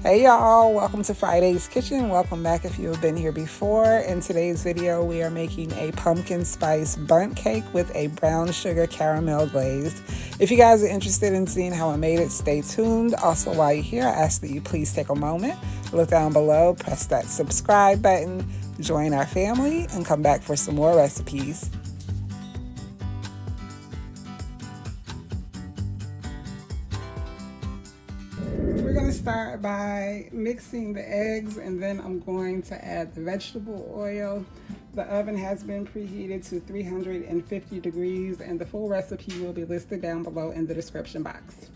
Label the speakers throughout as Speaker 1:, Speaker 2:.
Speaker 1: Hey y'all, welcome to Friday's Kitchen. Welcome back if you have been here before. In today's video, we are making a pumpkin spice bundt cake with a brown sugar caramel glaze. If you guys are interested in seeing how I made it, stay tuned. Also, while you're here, I ask that you please take a moment, look down below, press that subscribe button, join our family, and come back for some more recipes. We're going to start by mixing the eggs, and then I'm going to add the vegetable oil. The oven has been preheated to 350 degrees, and the full recipe will be listed down below in the description box.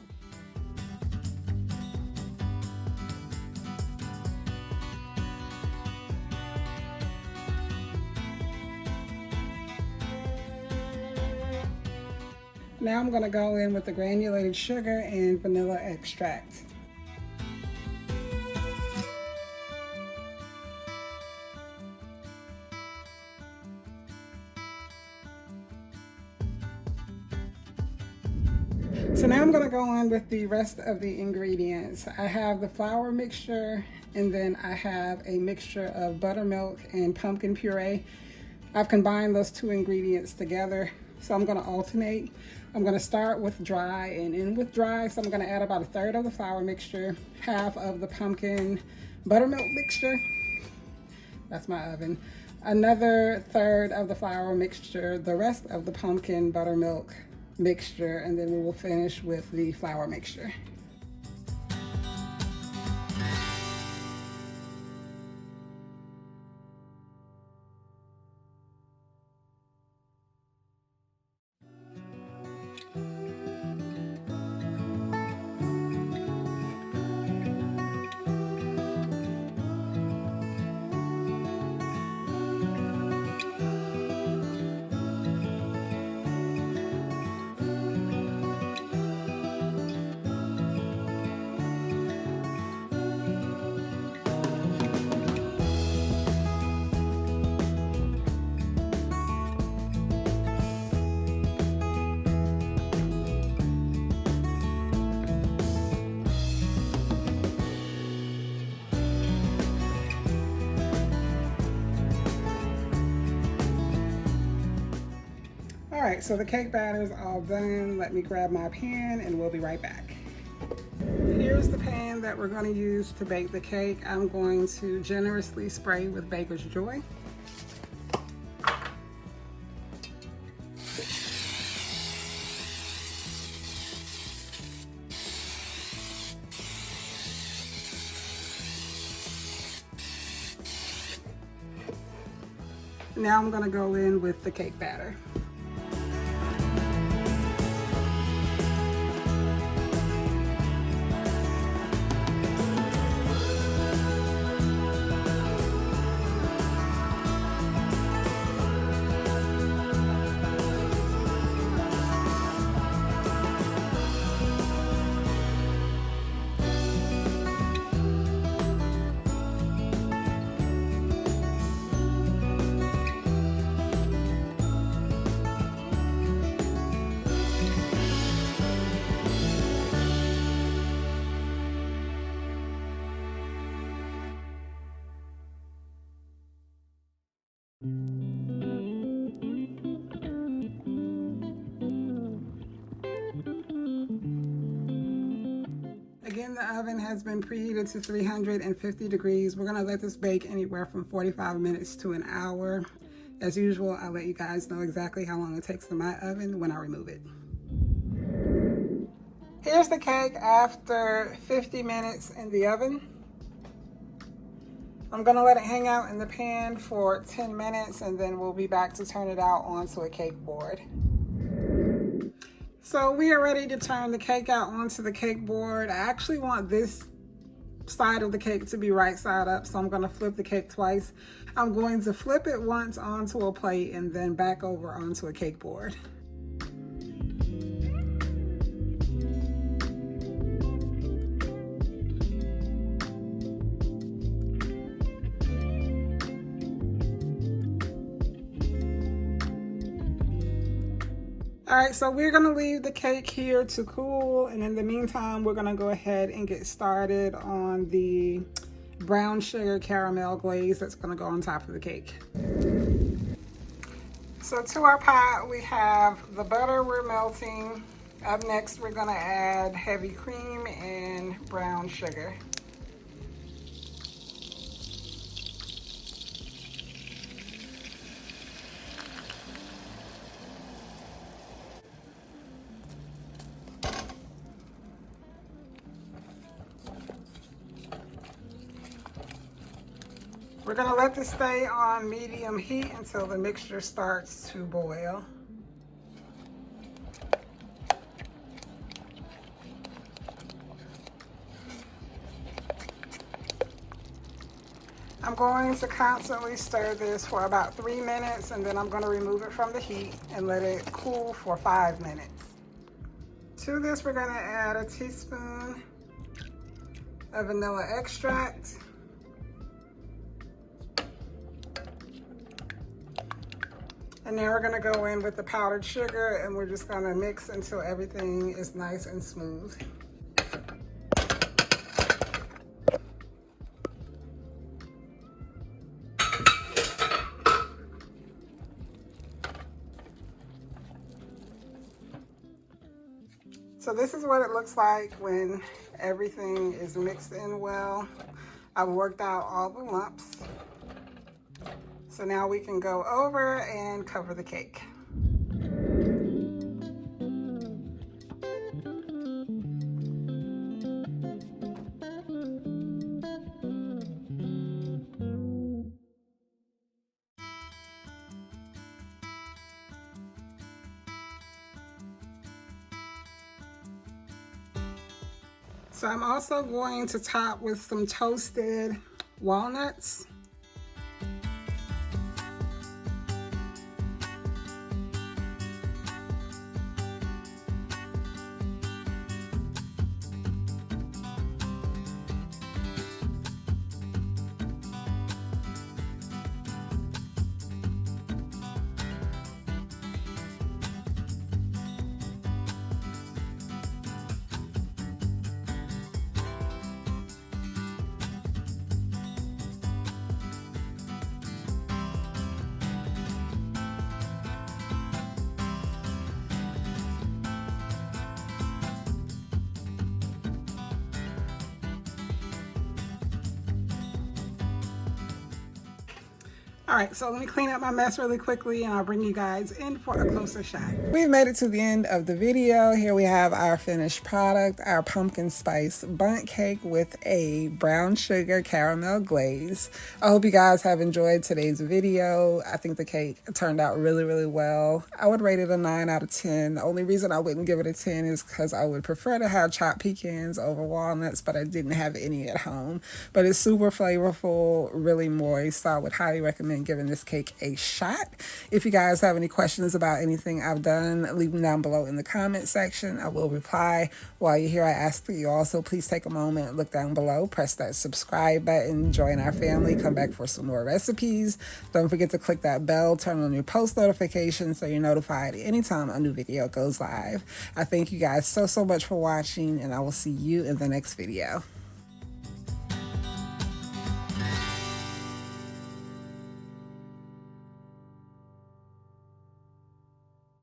Speaker 1: Now I'm going to go in with the granulated sugar and vanilla extract. So now I'm going to go on with the rest of the ingredients. I have the flour mixture, and then I have a mixture of buttermilk and pumpkin puree. I've combined those two ingredients together, so I'm going to alternate. I'm going to start with dry and end with dry. So I'm going to add about 1/3 of the flour mixture, half of the pumpkin buttermilk mixture. That's my oven. Another 1/3 of the flour mixture, the rest of the pumpkin buttermilk mixture, and then we will finish with the flour mixture. All right, so the cake batter is all done. Let me grab my pan and we'll be right back. Here's the pan that we're going to use to bake the cake. I'm going to generously spray with Baker's Joy. Now I'm going to go in with the cake batter. Again, the oven has been preheated to 350 degrees. We're gonna let this bake anywhere from 45 minutes to an hour. As usual, I'll let you guys know exactly how long it takes in my oven when I remove it. Here's the cake after 50 minutes in the oven. I'm gonna let it hang out in the pan for 10 minutes, and then we'll be back to turn it out onto a cake board. So we are ready to turn the cake out onto the cake board. I actually want this side of the cake to be right side up, so I'm gonna flip the cake twice. I'm going to flip it once onto a plate and then back over onto a cake board. All right, so we're gonna leave the cake here to cool, and in the meantime, we're gonna go ahead and get started on the brown sugar caramel glaze that's gonna go on top of the cake. So to our pot, we have the butter we're melting. Up next, we're gonna add heavy cream and brown sugar. We're gonna let this stay on medium heat until the mixture starts to boil. I'm going to constantly stir this for about 3 minutes, and then I'm going to remove it from the heat and let it cool for 5 minutes. To this, we're going to add a teaspoon of vanilla extract. And then we're going to go in with the powdered sugar, and we're just going to mix until everything is nice and smooth. So this is what it looks like when everything is mixed in well. I've worked out all the lumps. So now we can go over and cover the cake. So I'm also going to top with some toasted walnuts. All right, so let me clean up my mess really quickly and I'll bring you guys in for a closer shot. We've made it to the end of the video. Here we have our finished product, our pumpkin spice bundt cake with a brown sugar caramel glaze. I hope you guys have enjoyed today's video. I think the cake turned out really, really well. I would rate it a 9 out of 10. The only reason I wouldn't give it a 10 is because I would prefer to have chopped pecans over walnuts, but I didn't have any at home. But it's super flavorful, really moist, so I would highly recommend giving this cake a shot. If you guys have any questions about anything I've done, leave them down below in the comment section. I will reply. While you're here, I ask that you also please take a moment, look down below, press that subscribe button, join our family, come back for some more recipes. Don't forget to click that bell, turn on your post notifications so you're notified anytime a new video goes live. I thank you guys so much for watching, and I will see you in the next video.